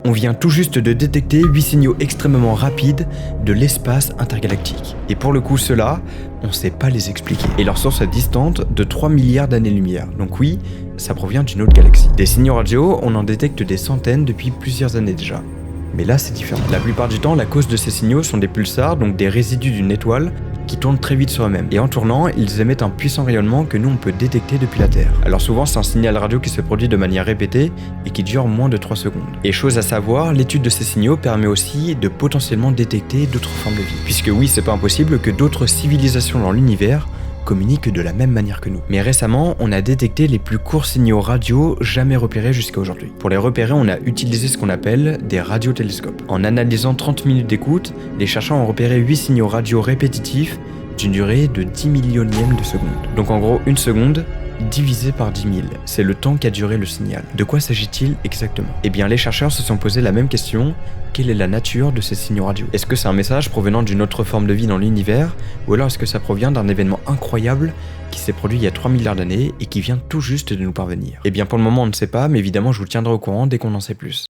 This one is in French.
On vient tout juste de détecter 8 signaux extrêmement rapides de l'espace intergalactique. Et pour le coup, ceux-là, on sait pas les expliquer. Et leur source est distante de 3 milliards d'années-lumière. Donc oui, ça provient d'une autre galaxie. Des signaux radio, on en détecte des centaines depuis plusieurs années déjà. Mais là, c'est différent. La plupart du temps, la cause de ces signaux sont des pulsars, donc des résidus d'une étoile, qui tournent très vite sur eux-mêmes. Et en tournant, ils émettent un puissant rayonnement que nous on peut détecter depuis la Terre. Alors souvent c'est un signal radio qui se produit de manière répétée et qui dure moins de 3 secondes. Et chose à savoir, l'étude de ces signaux permet aussi de potentiellement détecter d'autres formes de vie. Puisque oui, c'est pas impossible que d'autres civilisations dans l'univers communiquent de la même manière que nous. Mais récemment, on a détecté les plus courts signaux radio jamais repérés jusqu'à aujourd'hui. Pour les repérer, on a utilisé ce qu'on appelle des radiotélescopes. En analysant 30 minutes d'écoute, les chercheurs ont repéré 8 signaux radio répétitifs d'une durée de 10 millionièmes de seconde. Donc en gros, une seconde divisé par 10 000, c'est le temps qu'a duré le signal. De quoi s'agit-il exactement? Eh bien, les chercheurs se sont posé la même question: quelle est la nature de ces signaux radio? Est-ce que c'est un message provenant d'une autre forme de vie dans l'univers, ou alors est-ce que ça provient d'un événement incroyable qui s'est produit il y a 3 milliards d'années et qui vient tout juste de nous parvenir? Eh bien, pour le moment, on ne sait pas, mais évidemment, je vous tiendrai au courant dès qu'on en sait plus.